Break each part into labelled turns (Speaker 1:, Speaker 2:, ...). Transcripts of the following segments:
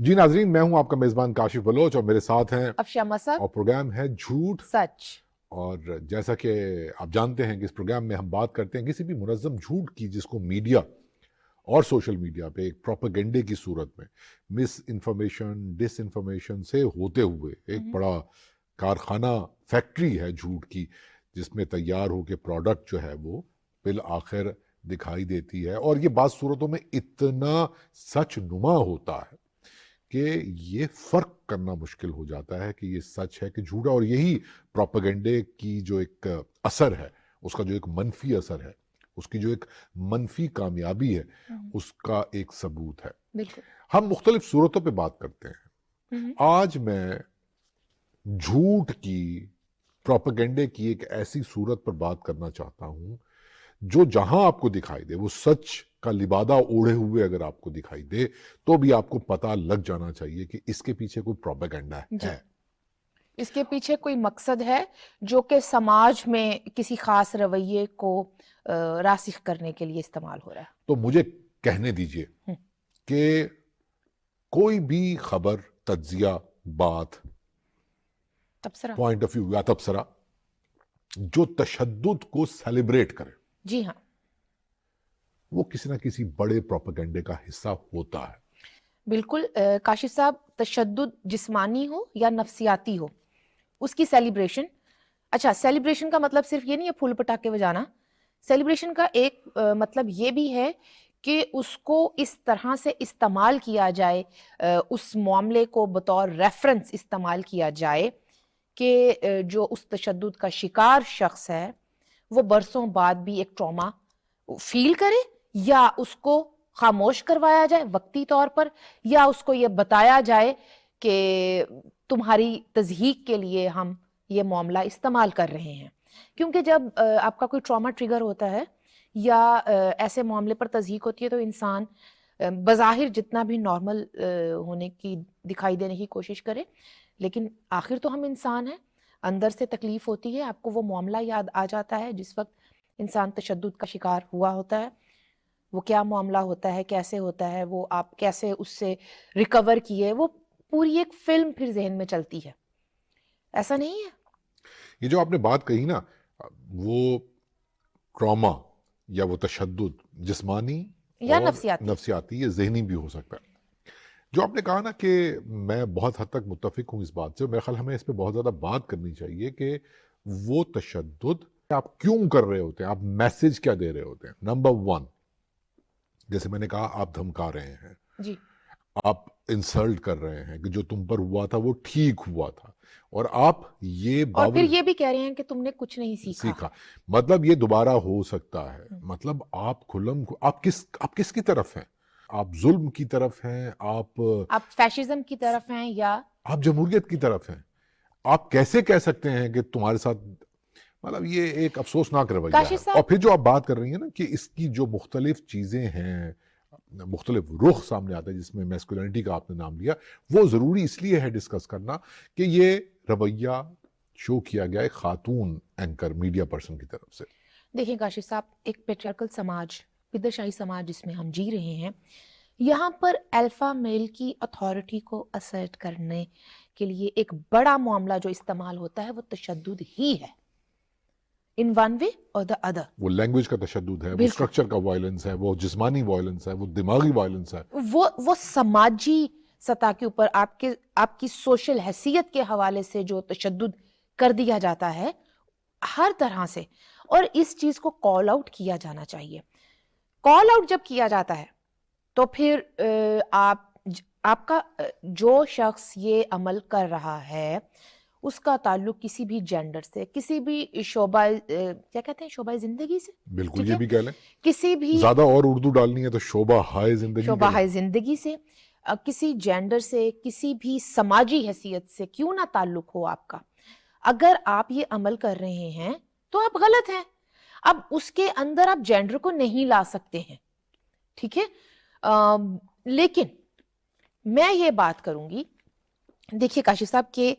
Speaker 1: جی ناظرین، میں ہوں آپ کا میزبان کاشف بلوچ اور میرے ساتھ ہیں
Speaker 2: افشا مسد
Speaker 1: اور پروگرام ہے جھوٹ
Speaker 2: سچ.
Speaker 1: اور جیسا کہ آپ جانتے ہیں کہ اس پروگرام میں ہم بات کرتے ہیں کسی بھی منظم جھوٹ کی جس کو میڈیا اور سوشل میڈیا پہ ایک پروپیگنڈے کی صورت میں مس انفارمیشن ڈس انفارمیشن سے ہوتے ہوئے ایک بڑا کارخانہ فیکٹری ہے جھوٹ کی جس میں تیار ہو کے پروڈکٹ جو ہے وہ بالآخر دکھائی دیتی ہے اور یہ بعض صورتوں میں اتنا سچ نما ہوتا ہے کہ یہ فرق کرنا مشکل ہو جاتا ہے کہ یہ سچ ہے کہ جھوٹا. اور یہی پروپیگنڈے کی جو ایک اثر ہے، اس کا جو ایک منفی اثر ہے، اس کی جو ایک منفی کامیابی ہے، اس کا ایک ثبوت ہے.
Speaker 2: بالکل.
Speaker 1: ہم مختلف صورتوں پہ بات کرتے ہیں. آج میں جھوٹ کی پروپیگنڈے کی ایک ایسی صورت پر بات کرنا چاہتا ہوں جو جہاں آپ کو دکھائی دے، وہ سچ کا لبادہ اوڑھے ہوئے اگر آپ کو دکھائی دے تو بھی آپ کو پتہ لگ جانا چاہیے کہ اس کے پیچھے کوئی پروپیگنڈا ہے.
Speaker 2: اس کے پیچھے کوئی مقصد ہے جو کہ سماج میں کسی خاص رویے کو راسخ کرنے کے لیے استعمال ہو رہا ہے.
Speaker 1: تو مجھے کہنے دیجئے کہ کوئی بھی خبر، تجزیہ، بات،
Speaker 2: تبصرہ،
Speaker 1: پوائنٹ آف ویو یا تبصرہ جو تشدد کو سیلیبریٹ کرے،
Speaker 2: جی ہاں،
Speaker 1: وہ کسی نہ کسی بڑے پروپیگنڈے کا حصہ ہوتا ہے.
Speaker 2: بالکل. کاشف صاحب، تشدد جسمانی ہو یا نفسیاتی ہو، اس کی سیلیبریشن، اچھا سیلیبریشن کا مطلب صرف یہ نہیں ہے پھول پٹاخے بجانا. سیلیبریشن کا ایک مطلب یہ بھی ہے کہ اس کو اس طرح سے استعمال کیا جائے، اس معاملے کو بطور ریفرنس استعمال کیا جائے کہ جو اس تشدد کا شکار شخص ہے وہ برسوں بعد بھی ایک ٹراما فیل کرے، یا اس کو خاموش کروایا جائے وقتی طور پر، یا اس کو یہ بتایا جائے کہ تمہاری تضحیق کے لیے ہم یہ معاملہ استعمال کر رہے ہیں. کیونکہ جب آپ کا کوئی ٹراما ٹریگر ہوتا ہے یا ایسے معاملے پر تضحیق ہوتی ہے تو انسان بظاہر جتنا بھی نارمل ہونے کی، دکھائی دینے کی کوشش کرے، لیکن آخر تو ہم انسان ہیں، اندر سے تکلیف ہوتی ہے. آپ کو وہ معاملہ یاد آ جاتا ہے جس وقت انسان تشدد کا شکار ہوا ہوتا ہے، وہ کیا معاملہ ہوتا ہے، کیسے ہوتا ہے، وہ آپ کیسے اس سے ریکور کیے، وہ پوری ایک فلم پھر ذہن میں چلتی ہے. ایسا نہیں ہے؟
Speaker 1: یہ جو آپ نے بات کہی نا، وہ ٹراما یا وہ تشدد جسمانی
Speaker 2: یا
Speaker 1: اور
Speaker 2: نفسیاتی.
Speaker 1: نفسیاتی، یہ ذہنی بھی ہو سکتا ہے. جو آپ نے کہا نا کہ میں بہت حد تک متفق ہوں اس بات سے، میرے خیال ہمیں اس پہ بہت زیادہ بات کرنی چاہیے کہ وہ تشدد آپ کیوں کر رہے ہوتے ہیں، آپ میسج کیا دے رہے ہوتے ہیں. نمبر 1، جیسے میں نے کہا، آپ دھمکا رہے ہیں،
Speaker 2: جی،
Speaker 1: آپ انسلٹ کر رہے ہیں کہ جو تم پر ہوا تھا وہ ٹھیک ہوا تھا، اور آپ یہ
Speaker 2: اور پھر یہ بھی کہہ رہے ہیں کہ تم نے کچھ نہیں سیکھا.
Speaker 1: مطلب یہ دوبارہ ہو سکتا ہے. مطلب آپ آپ کس کی طرف ہیں؟ آپ ظلم کی طرف ہیں؟ آپ
Speaker 2: فیشزم کی طرف ہیں یا
Speaker 1: آپ جمہوریت کی طرف ہیں؟ آپ کیسے کہہ سکتے ہیں کہ تمہارے ساتھ، مطلب یہ ایک افسوسناک رویہ ہے.
Speaker 2: کاشف صاحب،
Speaker 1: اور پھر جو آپ بات کر رہی ہیں نا کہ اس کی جو مختلف چیزیں ہیں، مختلف رخ سامنے آتا ہے، جس میں میسکولینٹی کا آپ نے نام لیا، وہ ضروری اس لیے ہے ڈسکس کرنا کہ یہ رویہ شو کیا گیا ایک خاتون اینکر، میڈیا پرسن کی طرف سے.
Speaker 2: دیکھیں کاشف صاحب، ایک پیٹریارکل سماج، پدرشاہی سماج جس میں ہم جی رہے ہیں، یہاں پر الفا میل کی اتھارٹی کو اسرٹ کرنے کے لیے ایک بڑا معاملہ جو استعمال ہوتا ہے وہ تشدد ہی ہے، ان ون وے اور دا ادر.
Speaker 1: وہ لینگویج کا تشدد ہے، وہ
Speaker 2: بالکل.
Speaker 1: اسٹرکچر کا وائلنس ہے، وہ جسمانی وائلنس ہے، وہ دماغی وائلنس ہے.
Speaker 2: وہ سماجی سطح کے اوپر آپ کی سوشل حیثیت کے حوالے سے جو تشدد کر دیا جاتا ہے ہر طرح سے، اور اس چیز کو کال آؤٹ کیا جانا چاہیے. کال آؤٹ جب کیا جاتا ہے تو پھر آپ کا جو شخص یہ عمل کر رہا ہے اس کا تعلق کسی بھی جینڈر سے، کسی بھی شعبہ، کیا کہتے ہیں، شعبہ زندگی سے،
Speaker 1: بالکل، یہ بھی کہہ لیں،
Speaker 2: کسی بھی
Speaker 1: زیادہ اور اردو ڈالنی ہے تو شعبہ ہائے زندگی،
Speaker 2: شعبہ ہائے زندگی سے، کسی جینڈر سے، کسی بھی سماجی حیثیت سے کیوں نہ تعلق ہو آپ کا، اگر آپ یہ عمل کر رہے ہیں تو آپ غلط ہیں. اب اس کے اندر آپ جینڈر کو نہیں لا سکتے ہیں، ٹھیک ہے. لیکن میں یہ بات کروں گی، دیکھیے کاشف صاحب، کہ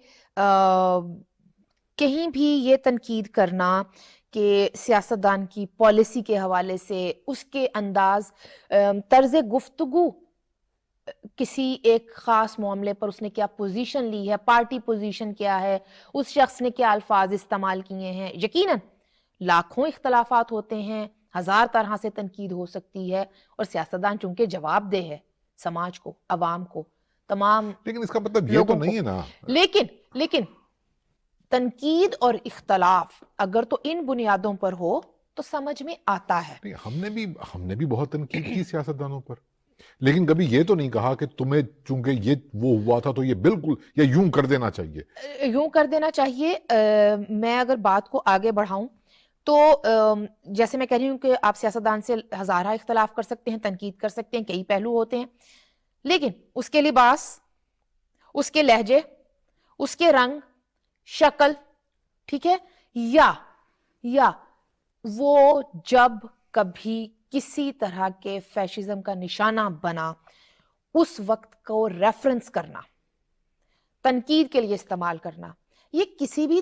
Speaker 2: کہیں بھی یہ تنقید کرنا کہ سیاستدان کی پالیسی کے حوالے سے اس کے انداز، طرز گفتگو کسی ایک خاص معاملے پر اس نے کیا پوزیشن لی ہے، پارٹی پوزیشن کیا ہے، اس شخص نے کیا الفاظ استعمال کیے ہیں. یقیناً لاکھوں اختلافات ہوتے ہیں، ہزار طرح سے تنقید ہو سکتی ہے، اور سیاستدان چونکہ جواب دہ ہے سماج کو، عوام کو، تمام
Speaker 1: لیکن اس کا مطلب یہ تو
Speaker 2: لوگوں کو.
Speaker 1: نہیں ہے نا.
Speaker 2: لیکن تنقید اور اختلاف اگر تو ان بنیادوں پر ہو تو سمجھ میں آتا ہے.
Speaker 1: نہیں، ہم نے بھی بہت تنقید کی سیاستدانوں پر، لیکن کبھی یہ تو نہیں کہا کہ تمہیں چونکہ یہ وہ ہوا تھا تو یہ بالکل یا یوں کر دینا چاہیے.
Speaker 2: یوں کر دینا چاہیے. میں اگر بات کو آگے بڑھاؤں تو جیسے میں کہہ رہی ہوں کہ آپ سیاستدان سے ہزارہ اختلاف کر سکتے ہیں، تنقید کر سکتے ہیں، کئی پہلو ہوتے ہیں، لیکن اس کے لباس، اس کے لہجے، اس کے رنگ، شکل، ٹھیک ہے، یا وہ جب کبھی کسی طرح کے فیشزم کا نشانہ بنا، اس وقت کو ریفرنس کرنا، تنقید کے لیے استعمال کرنا، یہ کسی بھی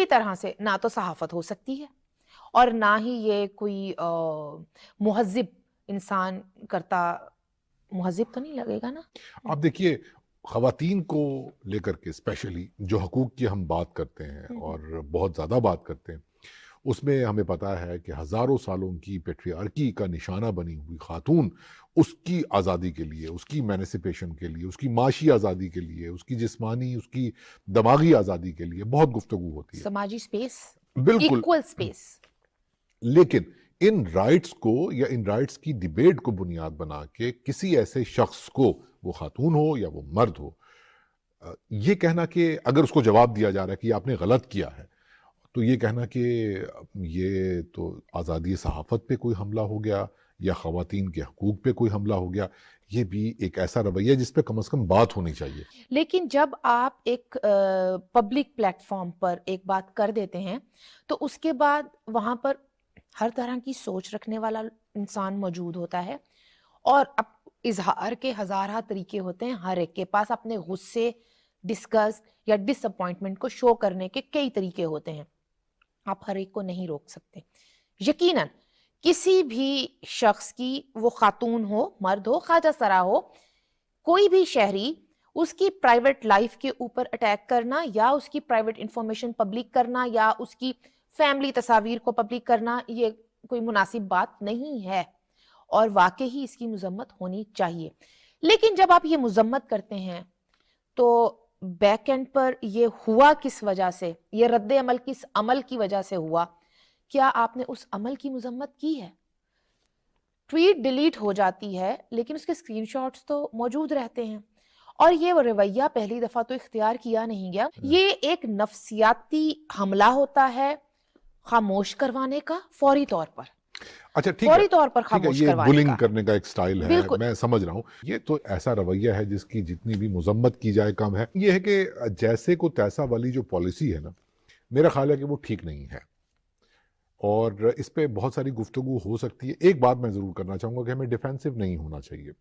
Speaker 2: طرح سے نہ تو صحافت ہو سکتی ہے اور نہ ہی یہ کوئی مہذب انسان کرتا. مہذب تو نہیں لگے گا نا.
Speaker 1: آپ دیکھیے، خواتین کو لے کر کے اسپیشلی جو حقوق کی ہم بات کرتے ہیں اور بہت زیادہ بات کرتے ہیں، اس میں ہمیں پتا ہے کہ ہزاروں سالوں کی پیٹریارکی کا نشانہ بنی ہوئی خاتون اس کی آزادی کے لیے، اس کی ایمانسپیشن کے لیے، اس کی معاشی آزادی کے لیے، اس کی جسمانی، اس کی دماغی آزادی کے لیے بہت گفتگو ہوتی ہے.
Speaker 2: سماجی سپیس،
Speaker 1: بالکل.
Speaker 2: Equal space.
Speaker 1: لیکن ان رائٹس کو یا ان رائٹس کی ڈیبیٹ کو بنیاد بنا کے کسی ایسے شخص کو، وہ خاتون ہو یا وہ مرد ہو، یہ کہنا کہ اگر اس کو جواب دیا جا رہا ہے کہ آپ نے غلط کیا ہے، تو یہ کہنا کہ یہ تو آزادی صحافت پہ کوئی حملہ ہو گیا یا خواتین کے حقوق پہ کوئی حملہ ہو گیا، یہ بھی ایک ایسا رویہ جس پہ کم از کم بات ہونی چاہیے.
Speaker 2: لیکن جب آپ ایک پبلک پلیٹ فارم پر ایک بات کر دیتے ہیں تو اس کے بعد وہاں پر ہر طرح کی سوچ رکھنے والا انسان موجود ہوتا ہے، اور اب اظہار کے ہزارہ طریقے ہوتے ہیں. ہر ایک کے پاس اپنے غصے، ڈسگسٹ یا ڈس اپوائنٹمنٹ کو شو کرنے کے کئی طریقے ہوتے ہیں. آپ ہر ایک کو نہیں روک سکتے. یقیناً کسی بھی شخص کی، وہ خاتون ہو، مرد ہو، خواجہ سرا ہو، کوئی بھی شہری، اس کی پرائیویٹ لائف کے اوپر اٹیک کرنا یا اس کی پرائیویٹ انفارمیشن پبلک کرنا یا اس کی فیملی تصاویر کو پبلک کرنا، یہ کوئی مناسب بات نہیں ہے اور واقعی اس کی مذمت ہونی چاہیے. لیکن جب آپ یہ مذمت کرتے ہیں تو بیک اینڈ پر یہ ہوا کس وجہ سے، یہ رد عمل کس عمل کی وجہ سے ہوا؟ کیا آپ نے اس عمل کی مذمت کی ہے؟ ٹویٹ ڈیلیٹ ہو جاتی ہے لیکن اس کے اسکرین شاٹس تو موجود رہتے ہیں، اور یہ رویہ پہلی دفعہ تو اختیار کیا نہیں گیا. یہ ایک نفسیاتی حملہ ہوتا ہے خاموش کروانے کا، فوری طور پر.
Speaker 1: اچھا ٹھیک
Speaker 2: فوری
Speaker 1: ہے،
Speaker 2: طور پر
Speaker 1: ٹھیک ہے،
Speaker 2: خاموش
Speaker 1: یہ
Speaker 2: کروانے
Speaker 1: بلنگ
Speaker 2: کا.
Speaker 1: کرنے کا ایک سٹائل ہے،
Speaker 2: بالکل.
Speaker 1: میں سمجھ رہا ہوں. یہ تو ایسا رویہ ہے جس کی جتنی بھی مذمت کی جائے کم ہے. یہ ہے کہ جیسے کو تیسا والی جو پالیسی ہے نا، میرا خیال ہے کہ وہ ٹھیک نہیں ہے اور اس پہ بہت ساری گفتگو ہو سکتی ہے. ایک بات میں ضرور کرنا چاہوں گا کہ ہمیں ڈیفینسو نہیں ہونا چاہیے.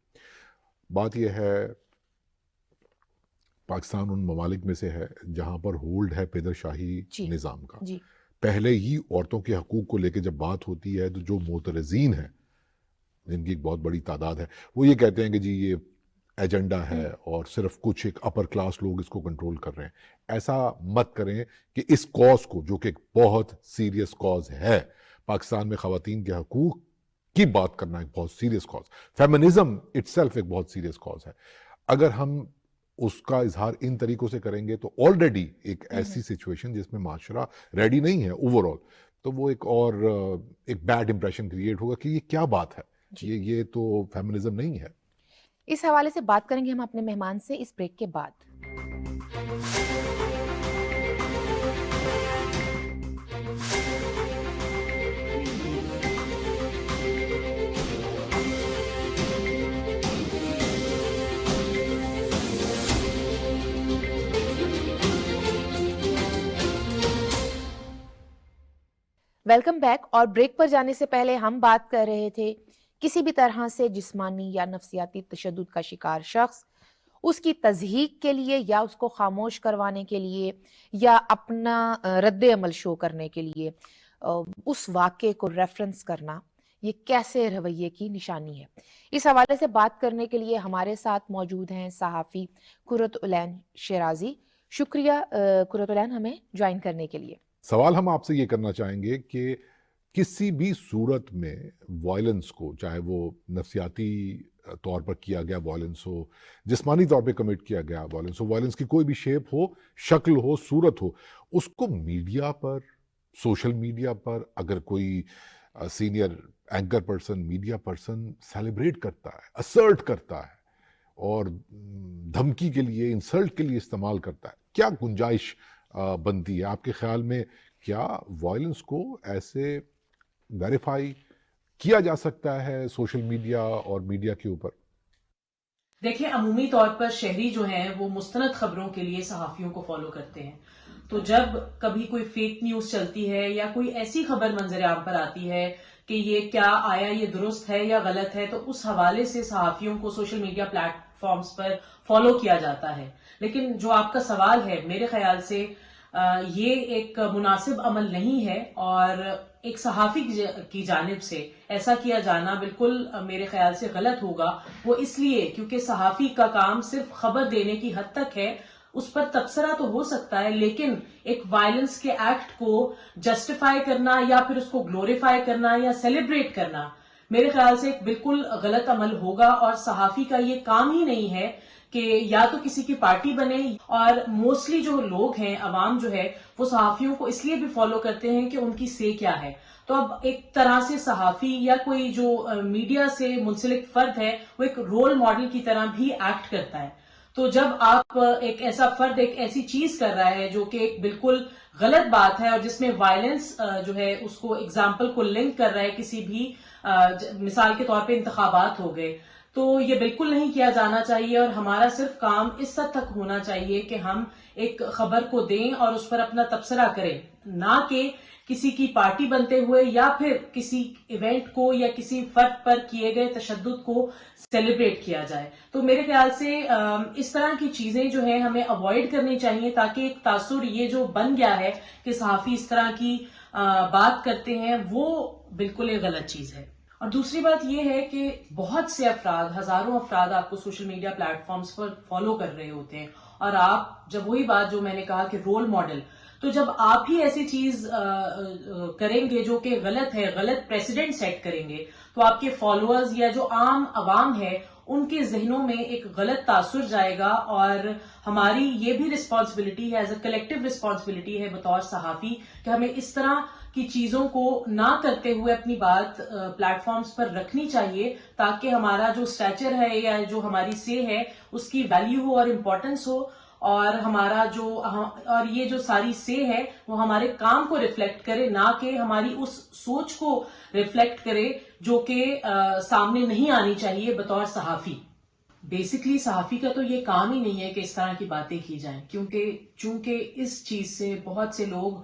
Speaker 1: بات یہ ہے، پاکستان ان ممالک میں سے ہے جہاں پر ہولڈ ہے پیدر شاہی نظام کا.
Speaker 2: جی.
Speaker 1: پہلے ہی عورتوں کے حقوق کو لے کے جب بات ہوتی ہے تو جو معترضین ہیں، جن کی ایک بہت بڑی تعداد ہے، وہ یہ کہتے ہیں کہ جی یہ ایجنڈا ہے اور صرف کچھ ایک اپر کلاس لوگ اس کو کنٹرول کر رہے ہیں. ایسا مت کریں کہ اس کاز کو، جو کہ ایک بہت سیریس کاز ہے، پاکستان میں خواتین کے حقوق کی بات کرنا ایک بہت serious cause, feminism it self ایک بہت سیریس کاز ہے. اگر ہم اس کا اظہار ان طریقوں سے کریں گے تو آلریڈی ایک ایسی سچویشن جس میں معاشرہ ریڈی نہیں ہے اوور آل، تو وہ ایک بیڈ امپریشن کریٹ ہوگا کہ یہ کیا بات ہے، یہ تو فیمنزم نہیں ہے.
Speaker 2: اس حوالے سے بات کریں گے ہم اپنے مہمان سے اس بریک کے بعد. Welcome back. اور بریک پر جانے سے پہلے ہم بات کر رہے تھے کسی بھی طرح سے جسمانی یا نفسیاتی تشدد کا شکار شخص، اس کی تضحیک کے لیے یا اس کو خاموش کروانے کے لیے یا اپنا رد عمل شو کرنے کے لیے اس واقعے کو ریفرنس کرنا، یہ کیسے رویے کی نشانی ہے؟ اس حوالے سے بات کرنے کے لیے ہمارے ساتھ موجود ہیں صحافی قرۃ العین شیرازی. شکریہ قرۃ العین ہمیں جوائن کرنے کے لیے.
Speaker 1: سوال ہم آپ سے یہ کرنا چاہیں گے کہ کسی بھی صورت میں وائلنس کو، چاہے وہ نفسیاتی طور پر کیا گیا وائلنس ہو، جسمانی طور پہ کمٹ کیا گیا وائلنس ہو، وائلنس کی کوئی بھی شیپ ہو، شکل ہو، صورت ہو، اس کو میڈیا پر، سوشل میڈیا پر اگر کوئی senior anchor person, media person celebrate کرتا ہے، اسرٹ کرتا ہے اور دھمکی کے لیے، انسلٹ کے لیے استعمال کرتا ہے، کیا گنجائش بنتی ہے آپ کے خیال میں؟ کیا وائلنس کو ایسے ویریفائی کیا جا سکتا ہے سوشل میڈیا اور میڈیا کے اوپر؟
Speaker 3: دیکھیں، عمومی طور پر شہری جو ہیں وہ مستند خبروں کے لیے صحافیوں کو فالو کرتے ہیں. تو جب کبھی کوئی فیک نیوز چلتی ہے یا کوئی ایسی خبر منظر عام پر آتی ہے کہ یہ کیا آیا یہ درست ہے یا غلط ہے، تو اس حوالے سے صحافیوں کو سوشل میڈیا پلیٹ فارمز پر فالو کیا جاتا ہے. لیکن جو آپ کا سوال ہے، میرے خیال سے یہ ایک مناسب عمل نہیں ہے، اور ایک صحافی کی جانب سے ایسا کیا جانا بالکل میرے خیال سے غلط ہوگا. وہ اس لیے کیونکہ صحافی کا کام صرف خبر دینے کی حد تک ہے. اس پر تبصرہ تو ہو سکتا ہے، لیکن ایک وائلنس کے ایکٹ کو جسٹیفائی کرنا یا پھر اس کو گلوریفائی کرنا یا سیلیبریٹ کرنا میرے خیال سے ایک بالکل غلط عمل ہوگا. اور صحافی کا یہ کام ہی نہیں ہے کہ یا تو کسی کی پارٹی بنے، اور موسٹلی جو لوگ ہیں، عوام جو ہے، وہ صحافیوں کو اس لیے بھی فالو کرتے ہیں کہ ان کی سے کیا ہے. تو اب ایک طرح سے صحافی یا کوئی جو میڈیا سے منسلک فرد ہے، وہ ایک رول ماڈل کی طرح بھی ایکٹ کرتا ہے. تو جب آپ ایک ایسا فرد ایک ایسی چیز کر رہا ہے جو کہ ایک بالکل غلط بات ہے، اور جس میں وائلنس جو ہے اس کو ایگزامپل کو لنک کر رہا ہے کسی بھی مثال کے طور پہ انتخابات ہو گئے، تو یہ بالکل نہیں کیا جانا چاہیے. اور ہمارا صرف کام اس حد تک ہونا چاہیے کہ ہم ایک خبر کو دیں اور اس پر اپنا تبصرہ کریں، نہ کہ کسی کی پارٹی بنتے ہوئے یا پھر کسی ایونٹ کو یا کسی فرد پر کیے گئے تشدد کو سیلیبریٹ کیا جائے. تو میرے خیال سے اس طرح کی چیزیں جو ہیں ہمیں اوائڈ کرنی چاہیے، تاکہ ایک تاثر یہ جو بن گیا ہے کہ صحافی اس طرح کی بات کرتے ہیں، وہ بالکل ایک غلط چیز ہے. اور دوسری بات یہ ہے کہ بہت سے افراد، ہزاروں افراد آپ کو سوشل میڈیا پلیٹ فارمز پر فالو کر رہے ہوتے ہیں، اور آپ جب وہی بات جو میں نے کہا کہ رول ماڈل، تو جب آپ ہی ایسی چیز کریں گے جو کہ غلط ہے، غلط پریسیڈنٹ سیٹ کریں گے، تو آپ کے فالوورز یا جو عام عوام ہے ان کے ذہنوں میں ایک غلط تاثر جائے گا. اور ہماری یہ بھی رسپانسبلٹی ہے، ایز اے کلیکٹیو رسپانسبلٹی ہے بطور صحافی، کہ ہمیں اس طرح کی چیزوں کو نہ کرتے ہوئے اپنی بات پلیٹ فارمز پر رکھنی چاہیے، تاکہ ہمارا جو سٹیچر ہے یا جو ہماری سے ہے اس کی ویلیو ہو اور امپورٹنس ہو، اور ہمارا اور یہ جو ساری سے ہے وہ ہمارے کام کو ریفلیکٹ کرے، نہ کہ ہماری اس سوچ کو ریفلیکٹ کرے جو کہ سامنے نہیں آنی چاہیے بطور صحافی. بیسکلی صحافی کا تو یہ کام ہی نہیں ہے کہ اس طرح کی باتیں کی جائیں، چونکہ اس چیز سے بہت سے لوگ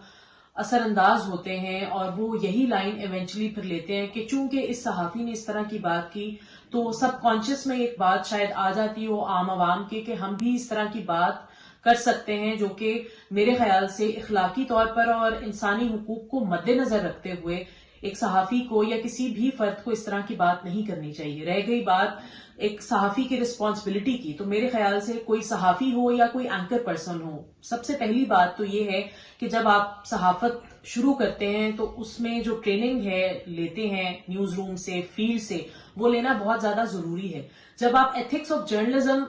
Speaker 3: اثر انداز ہوتے ہیں، اور وہ یہی لائن ایونچولی پھر لیتے ہیں کہ چونکہ اس صحافی نے اس طرح کی بات کی، تو سب کانشیس میں ایک بات شاید آ جاتی ہو عام عوام کے کہ ہم بھی اس طرح کی بات کر سکتے ہیں، جو کہ میرے خیال سے اخلاقی طور پر اور انسانی حقوق کو مد نظر رکھتے ہوئے ایک صحافی کو یا کسی بھی فرد کو اس طرح کی بات نہیں کرنی چاہیے. رہ گئی بات ایک صحافی کی رسپانسبلٹی کی، تو میرے خیال سے کوئی صحافی ہو یا کوئی اینکر پرسن ہو، سب سے پہلی بات تو یہ ہے کہ جب آپ صحافت شروع کرتے ہیں تو اس میں جو ٹریننگ ہے لیتے ہیں نیوز روم سے، فیلڈ سے، وہ لینا بہت زیادہ ضروری ہے. جب آپ ایتھکس آف جرنلزم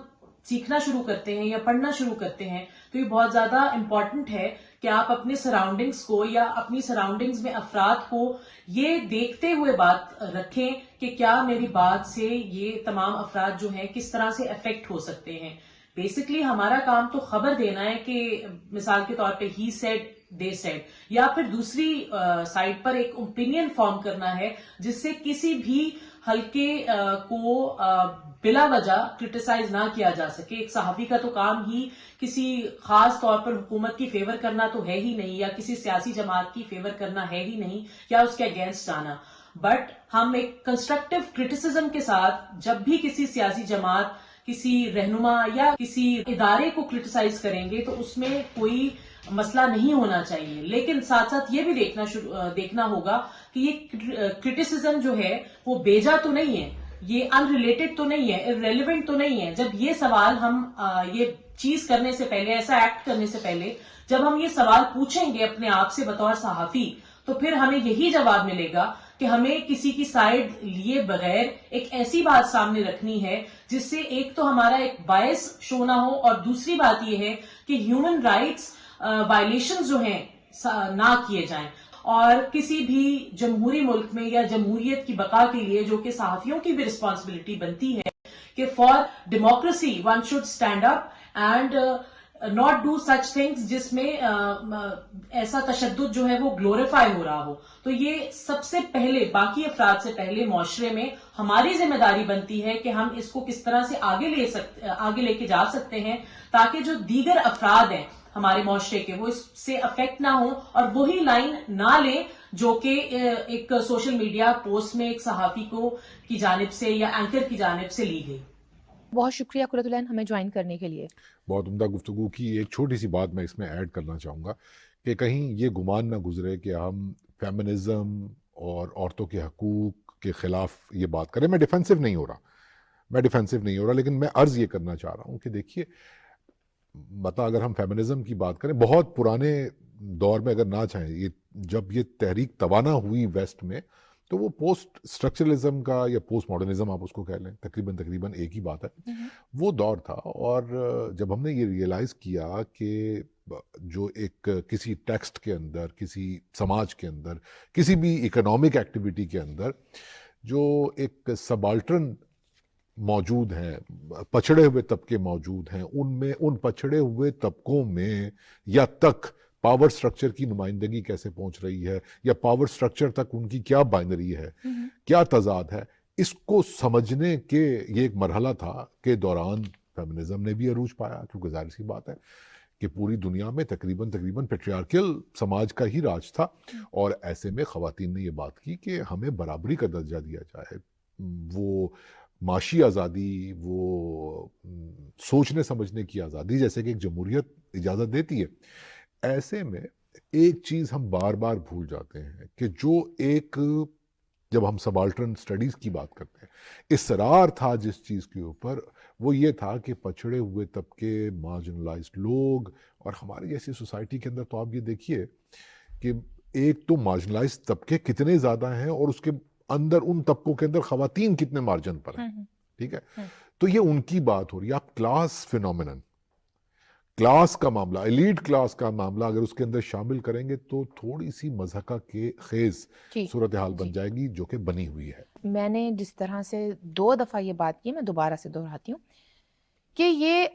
Speaker 3: سیکھنا شروع کرتے ہیں یا پڑھنا شروع کرتے ہیں، تو یہ بہت زیادہ امپورٹنٹ ہے کہ آپ اپنے سراؤنڈنگز کو یا اپنی سراؤنڈنگز میں افراد کو یہ دیکھتے ہوئے بات رکھیں کہ کیا میری بات سے یہ تمام افراد جو ہیں کس طرح سے افیکٹ ہو سکتے ہیں. بیسکلی ہمارا کام تو خبر دینا ہے کہ مثال کے طور پہ ہی سیڈ دے سیڈ، یا پھر دوسری سائڈ پر ایک اوپینین فارم کرنا ہے جس سے کسی بھی حلقے کو بلا وجہ کرٹیسائز نہ کیا جا سکے. ایک صحافی کا تو کام ہی کسی خاص طور پر حکومت کی فیور کرنا تو ہے ہی نہیں، یا کسی سیاسی جماعت کی فیور کرنا ہے ہی نہیں، یا اس کے اگینسٹ جانا. بٹ ہم ایک کنسٹرکٹیو کرٹیسزم کے ساتھ جب بھی کسی سیاسی جماعت کسی رہنما یا کسی ادارے کو کرٹیسائز کریں گے تو اس میں کوئی مسئلہ نہیں ہونا چاہیے، لیکن ساتھ ساتھ یہ بھی دیکھنا ہوگا کہ یہ کرٹیسزم جو ہے وہ بیجا تو نہیں ہے، یہ ان ریلیٹڈ تو نہیں ہے، irrelevant تو نہیں ہے. جب یہ سوال ہم یہ چیز کرنے سے پہلے، ایسا ایکٹ کرنے سے پہلے جب ہم یہ سوال پوچھیں گے اپنے آپ سے بطور صحافی، تو پھر ہمیں یہی جواب ملے گا کہ ہمیں کسی کی سائیڈ لیے بغیر ایک ایسی بات سامنے رکھنی ہے جس سے ایک تو ہمارا ایک باعث شو نہ ہو، اور دوسری بات یہ ہے کہ ہیومن رائٹس وائلیشن جو ہیں نہ کیے جائیں. اور کسی بھی جمہوری ملک میں یا جمہوریت کی بقا کے لیے، جو کہ صحافیوں کی بھی رسپانسبلٹی بنتی ہے کہ for democracy one should stand up and not do such things جس میں ایسا تشدد جو ہے وہ گلوریفائی ہو رہا ہو. تو یہ سب سے پہلے، باقی افراد سے پہلے معاشرے میں ہماری ذمہ داری بنتی ہے کہ ہم اس کو کس طرح سے آگے لے کے جا سکتے ہیں تاکہ جو دیگر افراد ہیں ہمارے معاشرے کے وہ اس سے افیکٹ نہ ہوں اور وہی لائن نہ لیں جو کہ ایک سوشل میڈیا پوسٹ میں ایک صحافی کی جانب سے یا اینکر کی جانب سے لی گئی.
Speaker 2: بہت شکریہ قرۃ العین ہمیں جوائن کرنے کے لیے.
Speaker 1: بہت عمدہ گفتگو کی. ایک چھوٹی سی بات میں اس میں ایڈ کرنا چاہوں گا کہ کہیں یہ گمان نہ گزرے کہ ہم فیمنزم اور عورتوں کے حقوق کے خلاف یہ بات کریں. میں ڈیفینسو نہیں ہو رہا لیکن میں عرض یہ کرنا چاہ رہا ہوں کہ دیکھیے، اگر ہم فیمنزم کی بات کریں، بہت پرانے دور میں اگر نہ چاہیں، جب یہ تحریک توانا ہوئی ویسٹ میں، تو وہ پوسٹ اسٹرکچرلزم کا یا پوسٹ ماڈرنزم آپ اس کو کہہ لیں، تقریباً ایک ہی بات ہے، وہ دور تھا. اور جب ہم نے یہ ریئلائز کیا کہ جو ایک کسی ٹیکسٹ کے اندر، کسی سماج کے اندر، کسی بھی اکنامک ایکٹیویٹی کے اندر جو ایک سبالٹرن موجود ہیں، پچھڑے ہوئے طبقے موجود ہیں، ان پچھڑے ہوئے طبقوں میں یا تک پاور سٹرکچر کی نمائندگی کیسے پہنچ رہی ہے، یا پاور سٹرکچر تک ان کی کیا بائنری ہے، کیا تضاد ہے، اس کو سمجھنے کے یہ ایک مرحلہ تھا کہ دوران فیمنزم نے بھی عروج پایا، کیونکہ ظاہر سی بات ہے کہ پوری دنیا میں تقریباً پیٹریارکل سماج کا ہی راج تھا. اور ایسے میں خواتین نے یہ بات کی کہ ہمیں برابری کا درجہ دیا جائے. وہ معاشی آزادی، وہ سوچنے سمجھنے کی آزادی جیسے کہ ایک جمہوریت اجازت دیتی ہے. ایسے میں ایک چیز ہم بار بار بھول جاتے ہیں کہ جو ایک، جب ہم سبالٹرن سٹڈیز کی بات کرتے ہیں، اصرار تھا جس چیز کے اوپر، وہ یہ تھا کہ پچھڑے ہوئے طبقے، مارجنلائزڈ لوگ، اور ہماری جیسی سوسائٹی کے اندر تو آپ یہ دیکھیے کہ ایک تو مارجنلائزڈ طبقے کتنے زیادہ ہیں اور اس کے اندر ان طبقوں کے اندر خواتین کتنے مارجن پر ہیں. ٹھیک ہے، تو یہ ان کی بات ہو رہی ہے. آپ کلاس فینومینن، کلاس کا معاملہ، ایلیٹ کلاس کا معاملہ اگر اس کے اندر شامل کریں گے تو تھوڑی سی مضحکہ کے خیز صورتحال بن جائے گی، جو کہ بنی ہوئی ہے.
Speaker 2: میں نے جس طرح سے 2 دفعہ یہ بات کی، میں دوبارہ سے دہراتی ہوں کہ یہ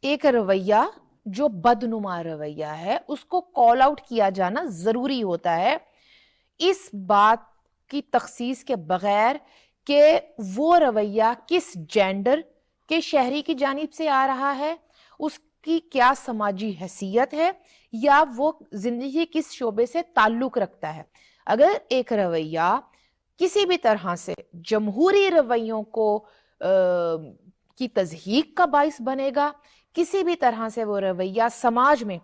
Speaker 2: ایک رویہ جو بدنما رویہ ہے، اس کو کال آؤٹ کیا جانا ضروری ہوتا ہے، اس بات کی تخصیص کے بغیر کہ وہ رویہ کس جینڈر کے شہری کی جانب سے آ رہا ہے، اس کی کیا سماجی حیثیت ہے، یا وہ زندگی کس شعبے سے تعلق رکھتا ہے. اگر ایک رویہ کسی بھی طرح سے جمہوری رویوں کو کی تضحیک کا باعث بنے گا، کسی بھی طرح سے وہ رویہ سماج میں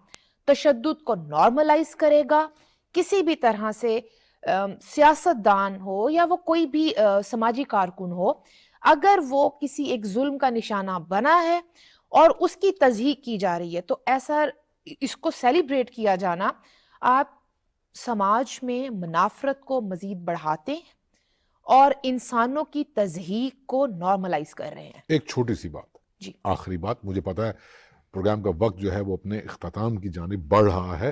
Speaker 2: تشدد کو نارملائز کرے گا، کسی بھی طرح سے سیاست دان ہو یا وہ کوئی بھی سماجی کارکن ہو، اگر وہ کسی ایک ظلم کا نشانہ بنا ہے اور اس کی تضحیک کی جا رہی ہے، تو ایسا اس کو سیلیبریٹ کیا جانا، آپ سماج میں منافرت کو مزید بڑھاتے ہیں اور انسانوں کی تضحیک کو نارملائز کر رہے ہیں.
Speaker 1: ایک چھوٹی سی بات،
Speaker 2: جی
Speaker 1: آخری بات، مجھے پتا ہے پروگرام کا وقت جو ہے وہ اپنے اختتام کی جانب بڑھ رہا ہے،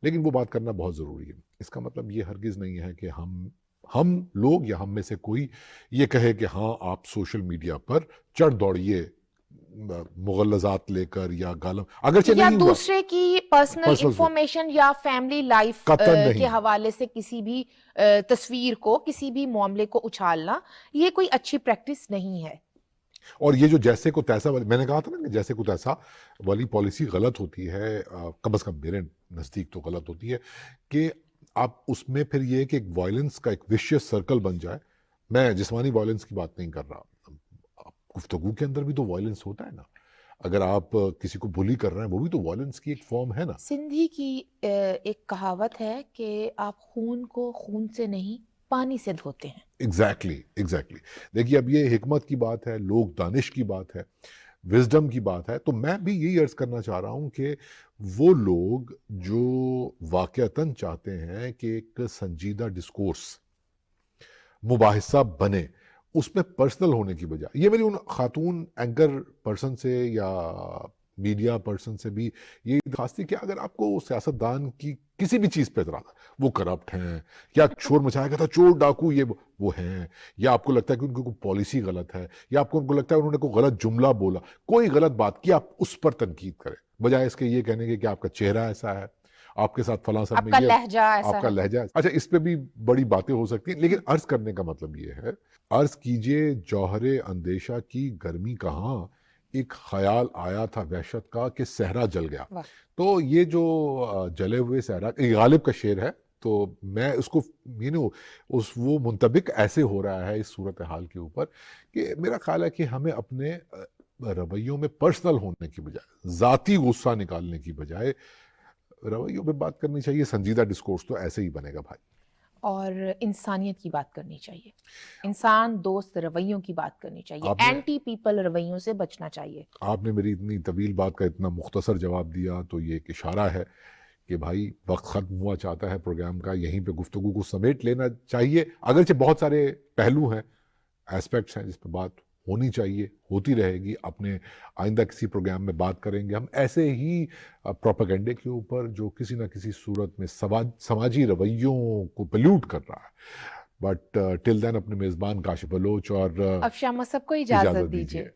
Speaker 1: لیکن وہ بات کرنا بہت ضروری ہے. اس کا مطلب یہ ہرگز نہیں ہے کہ ہم لوگ یا ہم میں سے کوئی یہ کہے کہ ہاں آپ سوشل میڈیا پر چڑھ دوڑیے مغلظات لے کر یا گالم، اگرچہ
Speaker 2: یا
Speaker 1: نہیں ہوا،
Speaker 2: دوسرے کی پرسنل انفارمیشن یا فیملی لائف کے حوالے سے کسی بھی تصویر کو، کسی بھی معاملے کو اچھالنا، یہ کوئی اچھی پریکٹس نہیں ہے.
Speaker 1: اور یہ جو جیسے کو تیسا والی، میں نے کہا تھا نا کہ جیسے کو تیسا والی پالیسی غلط ہوتی ہے، کم از کم میرے نزدیک تو غلط ہوتی ہے، کہ آپ اس میں پھر یہ کہ ایک وائلنس کا ایک ویشیس سرکل بن جائے. میں جسمانی وائلنس کی بات نہیں کر رہا، گفتگو کے اندر بھی تو وائلنس ہوتا ہے نا. اگر آپ کسی کو بلی کر رہے ہیں وہ بھی تو وائلنس کی ایک فارم ہے نا.
Speaker 2: سندھی کی ایک کہاوت ہے کہ آپ خون کو خون سے نہیں پانی سے دھوتے ہیں.
Speaker 1: ایگزیکٹلی. دیکھیے اب یہ حکمت کی بات ہے, لوگ دانش کی بات ہے, وزڈم کی بات ہے. تو میں بھی یہی عرض کرنا چاہ رہا ہوں کہ وہ لوگ جو واقعتاً چاہتے ہیں کہ ایک سنجیدہ ڈسکورس مباحثہ بنے, اس میں پرسنل ہونے کی بجائے, یہ میری ان خاتون اینکر پرسن سے یا میڈیا پرسن سے بھی یہ درخواست تھی کہ اگر آپ کو سیاستدان کی کسی بھی چیز پہ اعتراض ہے, وہ کرپٹ ہیں یا شور مچایا گیا تھا چور ڈاکو یہ وہ ہیں, یا آپ کو لگتا ہے کہ ان کی کوئی پالیسی غلط ہے, یا آپ کو لگتا ہے انہوں نے کوئی غلط جملہ بولا, کوئی غلط بات کی, آپ اس پر تنقید کریں بجائے اس کے یہ کہنے کے کہ آپ کا چہرہ ایسا ہے, آپ کے ساتھ فلاں
Speaker 2: آپ کا لہجہ ایسا
Speaker 1: آپ کا
Speaker 2: ہے.
Speaker 1: لہجہ. اچھا اس پہ بھی بڑی باتیں ہو سکتی ہیں, لیکن عرض کرنے کا مطلب یہ ہے, عرض کیجئے جوہر اندیشہ کی گرمی کہاں, ایک خیال آیا تھا وحشت کا کہ صحرا جل گیا. تو یہ جو جلے ہوئے صحرا, یہ غالب کا شعر ہے, تو میں اس کو وہ منطبق ایسے ہو رہا ہے اس صورتحال کے اوپر کہ میرا خیال ہے کہ ہمیں اپنے رویوں میں پرسنل ہونے کی بجائے, ذاتی غصہ نکالنے کی بجائے رویوں پہ بات کرنی چاہیے. سنجیدہ ڈسکورس تو ایسے ہی بنے گا بھائی.
Speaker 2: اور انسانیت کی بات کرنی چاہیے, انسان دوست رویوں کی بات کرنی چاہیے, اینٹی پیپل رویوں سے بچنا چاہیے.
Speaker 1: آپ نے میری اتنی طویل بات کا اتنا مختصر جواب دیا, تو یہ ایک اشارہ ہے کہ بھائی وقت ختم ہوا چاہتا ہے پروگرام کا, یہیں پہ گفتگو کو سمیٹ لینا چاہیے. اگرچہ بہت سارے پہلو ہیں, ایسپیکٹس ہیں جس پہ بات ہونی چاہیے, ہوتی رہے گی. اپنے آئندہ کسی پروگرام میں بات کریں گے ہم ایسے ہی پروپیگنڈے کے اوپر جو کسی نہ کسی صورت میں سماجی رویوں کو پلیوٹ کر رہا ہے. بٹ ٹل دین اپنے میزبان کاشف بلوچ اور
Speaker 2: اب شاہ مصب کو اجازت دیجیے.